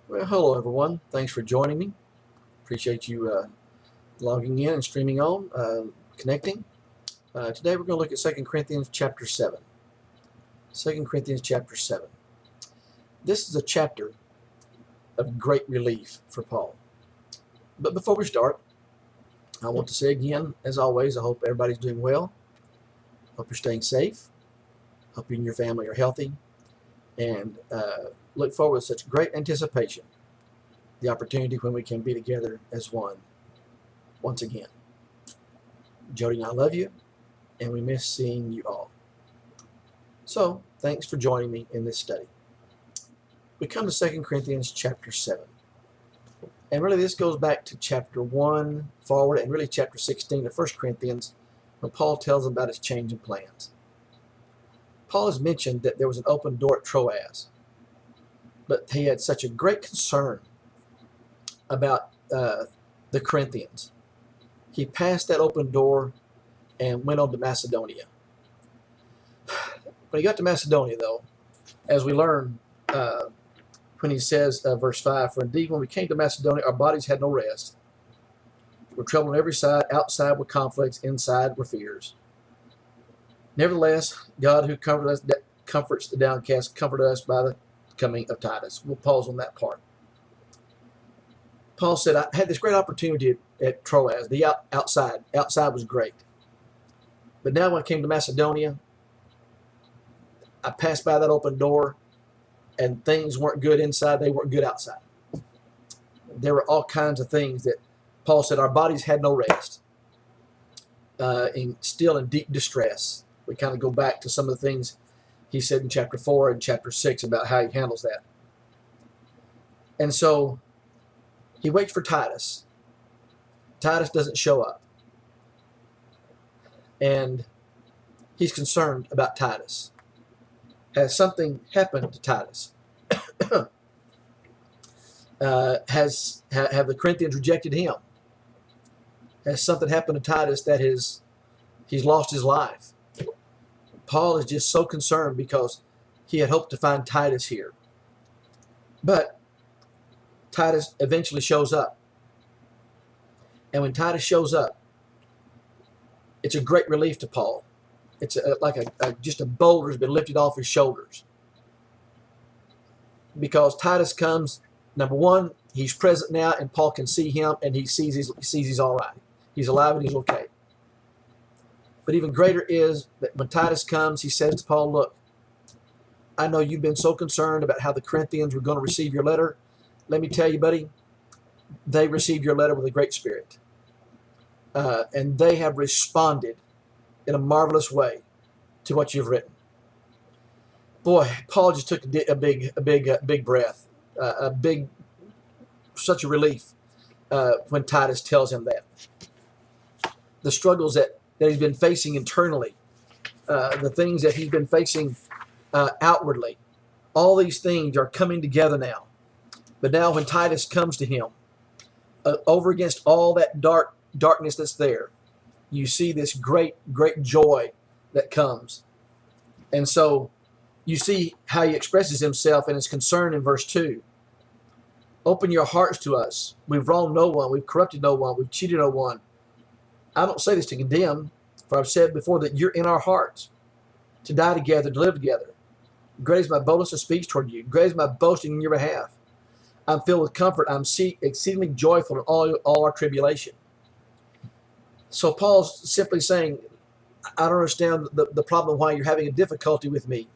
Well, hello everyone. Thanks for joining me. Appreciate you logging in and streaming on, connecting. Today we're going to look at 2 Corinthians chapter 7. 2 Corinthians chapter 7. This is a chapter of great relief for Paul. But before we start, I want to say again, as always, I hope everybody's doing well. Hope you're staying safe. Hope you and your family are healthy. And look forward with such great anticipation the opportunity when we can be together as one once again. Jody and I love you, and we miss seeing you all. So, thanks for joining me in this study. We come to 2 Corinthians chapter 7. And really this goes back to chapter 1 forward, and really chapter 16 of 1 Corinthians, when Paul tells them about his change in plans. Paul has mentioned that there was an open door at Troas, but he had such a great concern about the Corinthians. He passed that open door and went on to Macedonia. When he got to Macedonia, though, as we learn when he says, verse 5, "For indeed when we came to Macedonia, our bodies had no rest. We're troubled on every side. Outside were conflicts, inside were fears. Nevertheless, God who comforts the downcast, comforted us by the coming of Titus." We'll pause on that part. Paul said, I had this great opportunity at Troas. The outside was great. But now when I came to Macedonia, I passed by that open door, and things weren't good inside, they weren't good outside. There were all kinds of things that Paul said our bodies had no rest, still in deep distress. We kind of go back to some of the things he said in chapter 4 and chapter 6 about how he handles that. And so he waits for Titus. Titus doesn't show up. And he's concerned about Titus. Has something happened to Titus? Have the Corinthians rejected him? Has something happened to Titus that he's lost his life? Paul is just so concerned because he had hoped to find Titus here. But Titus eventually shows up. And when Titus shows up, it's a great relief to Paul. It's like just a boulder has been lifted off his shoulders. Because Titus comes, number one, he's present now, and Paul can see him, and he sees he's all right. He's alive and he's okay. But even greater is that when Titus comes, he says to Paul, look, I know you've been so concerned about how the Corinthians were going to receive your letter. Let me tell you, buddy, they received your letter with a great spirit. And they have responded in a marvelous way to what you've written. Boy, Paul just took a big breath, such a relief when Titus tells him that. The struggles that he's been facing internally, the things that he's been facing outwardly, all these things are coming together now. But now when Titus comes to him, over against all that darkness that's there, you see this great joy that comes. And so you see how he expresses himself and his concern in verse 2. Open your hearts to us. We've wronged no one. We've corrupted no one. We've cheated no one. I don't say this to condemn, for I've said before that you're in our hearts, to die together, to live together. Great is my boldness of speech toward you. Great is my boasting in your behalf. I'm filled with comfort. I'm exceedingly joyful in all our tribulation. So Paul's simply saying, I don't understand the problem why you're having a difficulty with me.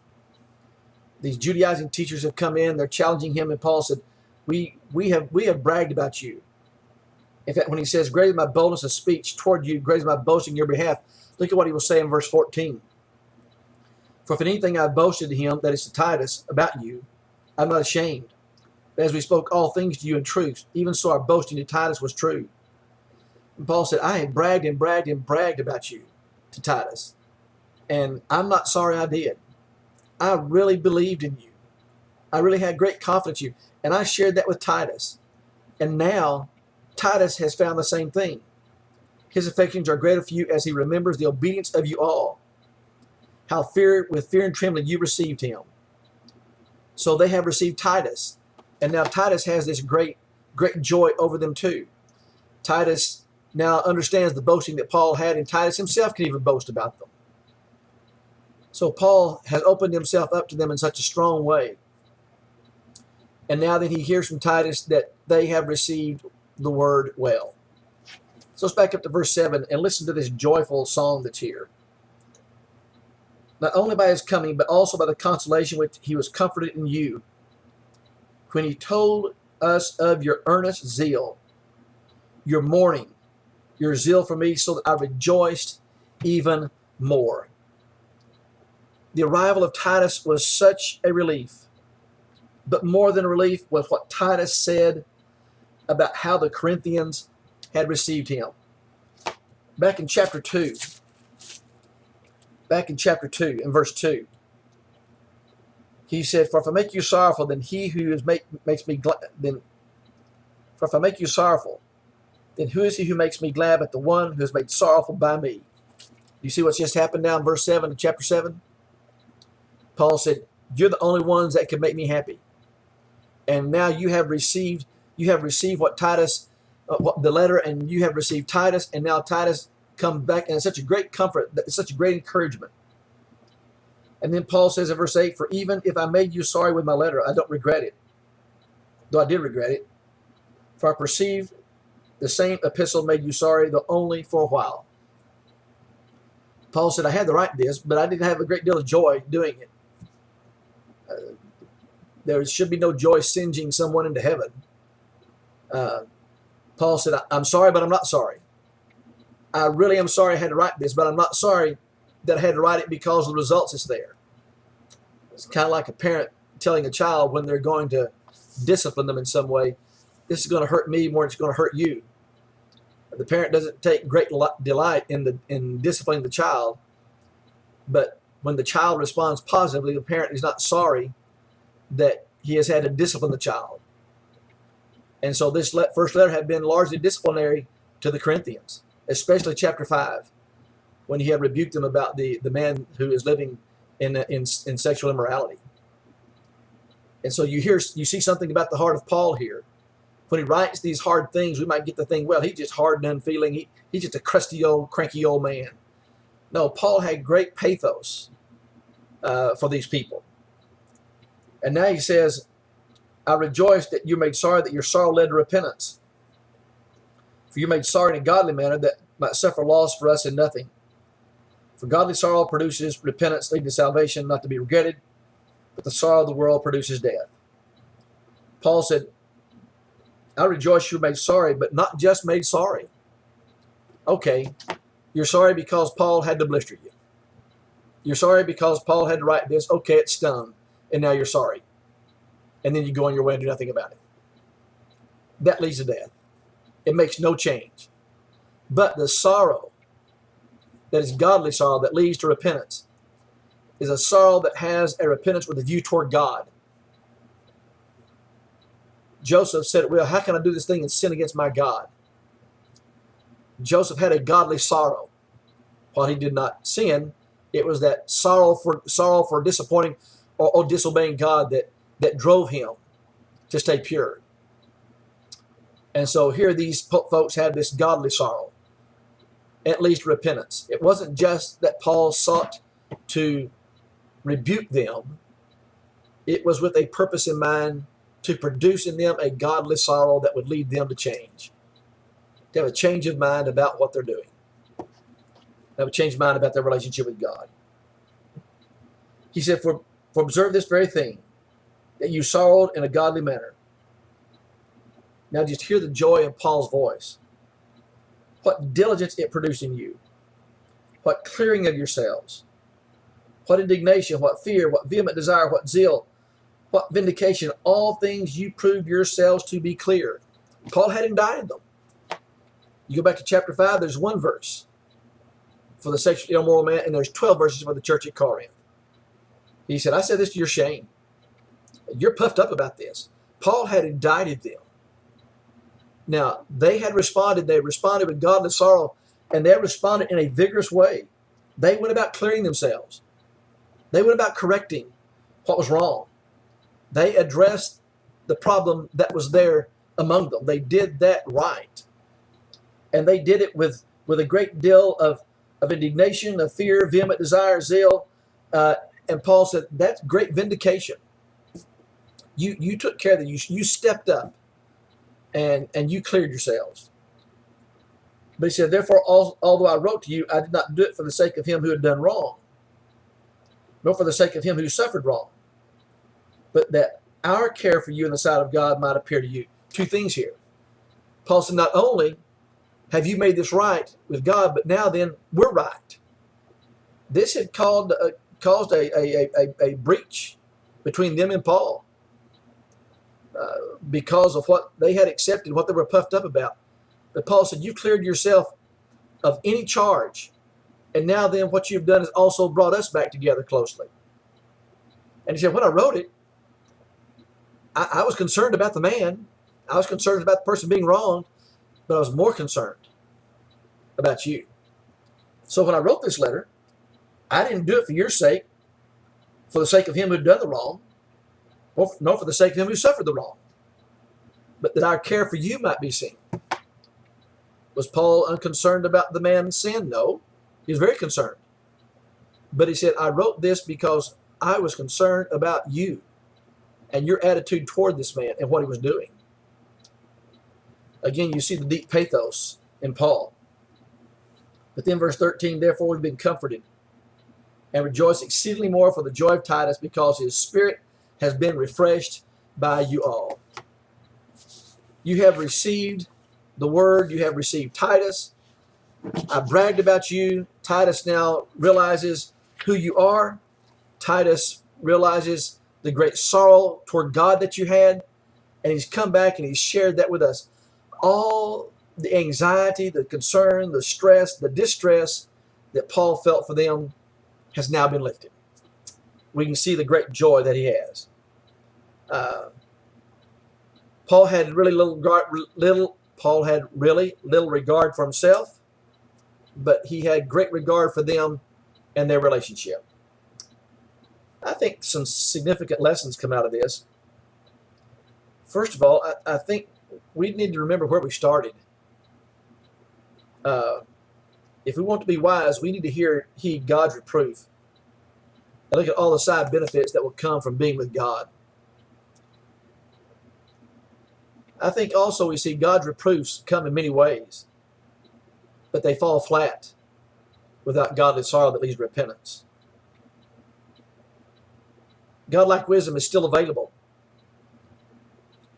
These Judaizing teachers have come in, they're challenging him, and Paul said, we have bragged about you. In fact, when he says, great is my boldness of speech toward you, great is my boasting in your behalf, look at what he will say in verse 14. For if anything I boasted to him, that is to Titus, about you, I'm not ashamed. But as we spoke all things to you in truth, even so our boasting to Titus was true. And Paul said, I had bragged about you to Titus. And I'm not sorry I did. I really believed in you. I really had great confidence in you. And I shared that with Titus. And now Titus has found the same thing. His affections are greater for you as he remembers the obedience of you all. How with fear and trembling you received him. So they have received Titus. And now Titus has this great joy over them too. Titus now understands the boasting that Paul had, and Titus himself can even boast about them. So Paul has opened himself up to them in such a strong way. And now that he hears from Titus that they have received the word well. So let's back up to verse 7 and listen to this joyful song that's here. Not only by his coming, but also by the consolation which he was comforted in you, when he told us of your earnest zeal, your mourning, your zeal for me, so that I rejoiced even more. The arrival of Titus was such a relief, but more than a relief was what Titus said about how the Corinthians had received him. Back in chapter 2, in verse 2, he said, "For if I make you sorrowful, then he who makes me glad, for if I make you sorrowful, then who is he who makes me glad but the one who is made sorrowful by me?" You see what's just happened now in verse 7 of chapter 7? Paul said, "You're the only ones that can make me happy." And now you have received what Titus, the letter, and you have received Titus, and now Titus comes back, and it's such a great comfort, it's such a great encouragement. And then Paul says in verse 8, "For even if I made you sorry with my letter, I don't regret it, though I did regret it. For I perceived the same epistle made you sorry, though only for a while." Paul said, "I had to write this, but I didn't have a great deal of joy doing it." There should be no joy singeing someone into heaven. Paul said, "I'm sorry, but I'm not sorry. I really am sorry I had to write this, but I'm not sorry that I had to write it because of the results that's there." It's kind of like a parent telling a child when they're going to discipline them in some way, "This is going to hurt me more than it's going to hurt you." The parent doesn't take great delight in disciplining the child, but when the child responds positively, the parent is not sorry that he has had to discipline the child. And so this first letter had been largely disciplinary to the Corinthians, especially chapter 5, when he had rebuked them about the man who is living in sexual immorality. And so you see something about the heart of Paul here. When he writes these hard things, we might get the thing, well, he's just hard and unfeeling. He's just a crusty old, cranky old man. No, Paul had great pathos for these people. And now he says, "I rejoice that you made sorry, that your sorrow led to repentance. For you made sorry in a godly manner, that might suffer loss for us in nothing. For godly sorrow produces repentance, leading to salvation, not to be regretted, but the sorrow of the world produces death." Paul said, "I rejoice you made sorry, but not just made sorry." Okay, you're sorry because Paul had to blister you. You're sorry because Paul had to write this. Okay, it stung, and now you're sorry. And then you go on your way and do nothing about it. That leads to death. It makes no change. But the sorrow that is godly sorrow that leads to repentance is a sorrow that has a repentance with a view toward God. Joseph said, "Well, how can I do this thing and sin against my God?" Joseph had a godly sorrow. While he did not sin, it was that sorrow for disappointing or disobeying God that drove him to stay pure. And so here these folks had this godly sorrow, at least repentance. It wasn't just that Paul sought to rebuke them. It was with a purpose in mind to produce in them a godly sorrow that would lead them to change. To have a change of mind about what they're doing. To have a change of mind about their relationship with God. He said, for observe this very thing, that you sorrowed in a godly manner. Now just hear the joy in Paul's voice. What diligence it produced in you. What clearing of yourselves. What indignation, what fear, what vehement desire, what zeal, what vindication. All things you proved yourselves to be clear. Paul had indicted them. You go back to chapter 5, there's one verse for the sexually immoral man, and there's 12 verses for the church at Corinth. He said, "I said this to your shame. You're puffed up about this." Paul had indicted them. Now, they responded with godly sorrow, and they responded in a vigorous way. They went about clearing themselves. They went about correcting what was wrong. They addressed the problem that was there among them. They did that right. And they did it with a great deal of indignation, of fear, vehement desire, zeal. And Paul said, that's great vindication. You took care of it. You stepped up and you cleared yourselves. But he said, therefore, although I wrote to you, I did not do it for the sake of him who had done wrong, nor for the sake of him who suffered wrong, but that our care for you in the sight of God might appear to you. Two things here. Paul said, not only have you made this right with God, but now then we're right. This had caused a breach between them and Paul because of what they had accepted, what they were puffed up about. But Paul said, you've cleared yourself of any charge. And now then what you've done has also brought us back together closely. And he said, when I wrote it, I was concerned about the man. I was concerned about the person being wronged, but I was more concerned about you. So when I wrote this letter, I didn't do it for your sake, for the sake of him who had done the wrong, nor for the sake of him who suffered the wrong, but that our care for you might be seen. Was Paul unconcerned about the man's sin? No, he was very concerned. But he said, I wrote this because I was concerned about you and your attitude toward this man and what he was doing. Again, you see the deep pathos in Paul. But then verse 13, therefore we've been comforted and rejoice exceedingly more for the joy of Titus, because his spirit has been refreshed by you all. You have received the word, you have received Titus. I bragged about you. Titus now realizes who you are. Titus realizes the great sorrow toward God that you had, and he's come back and he's shared that with us. All the anxiety, the concern, the stress, the distress that Paul felt for them has now been lifted. We can see the great joy that he has. Paul had really little regard for himself, but he had great regard for them and their relationship. I think some significant lessons come out of this. First of all, I think we need to remember where we started. If we want to be wise, we need to heed God's reproof and look at all the side benefits that will come from being with God. I think also we see God's reproofs come in many ways, but they fall flat without godly sorrow that leads to repentance. Godlike wisdom is still available,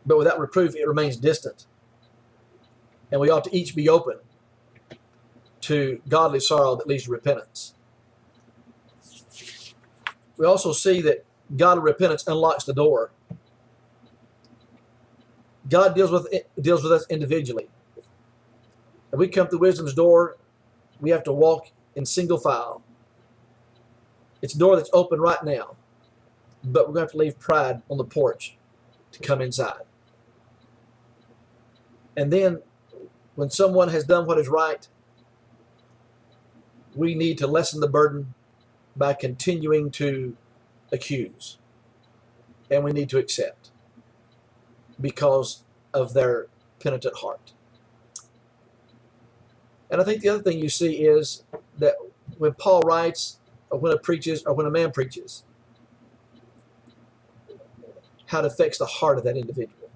but without reproof it remains distant. And we ought to each be open to godly sorrow that leads to repentance. We also see that godly repentance unlocks the door. God deals with us individually. If we come through wisdom's door, we have to walk in single file. It's a door that's open right now, but we're going to have to leave pride on the porch to come inside. And then when someone has done what is right, we need to lessen the burden by continuing to accuse. And we need to accept because of their penitent heart. And I think the other thing you see is that when Paul writes, or when a man preaches, how it affects the heart of that individual.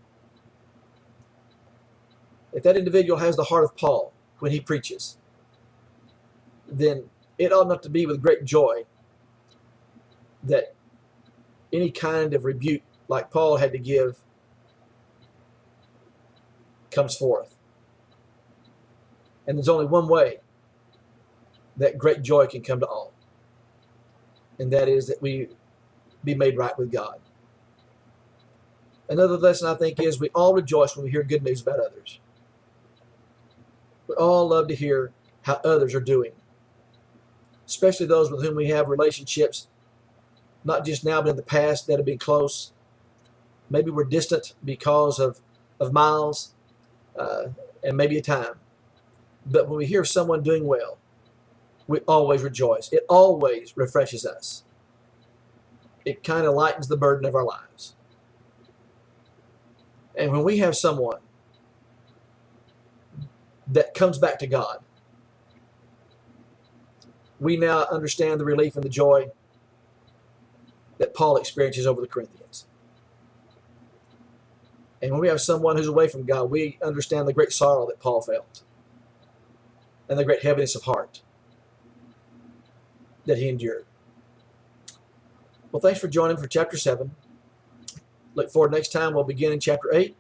If that individual has the heart of Paul when he preaches, then it ought not to be with great joy that any kind of rebuke like Paul had to give comes forth. And there's only one way that great joy can come to all, and that is that we be made right with God. Another lesson I think is we all rejoice when we hear good news about others. We all love to hear how others are doing, especially those with whom we have relationships, not just now but in the past that have been close. Maybe we're distant because of miles and maybe a time. But when we hear someone doing well, we always rejoice. It always refreshes us. It kind of lightens the burden of our lives. And when we have someone that comes back to God, we now understand the relief and the joy that Paul experiences over the Corinthians. And when we have someone who's away from God, we understand the great sorrow that Paul felt and the great heaviness of heart that he endured. Well, thanks for joining for chapter 7. Look forward next time. We'll begin in chapter 8.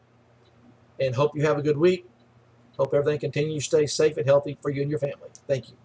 And hope you have a good week. Hope everything continues to stay safe and healthy for you and your family. Thank you.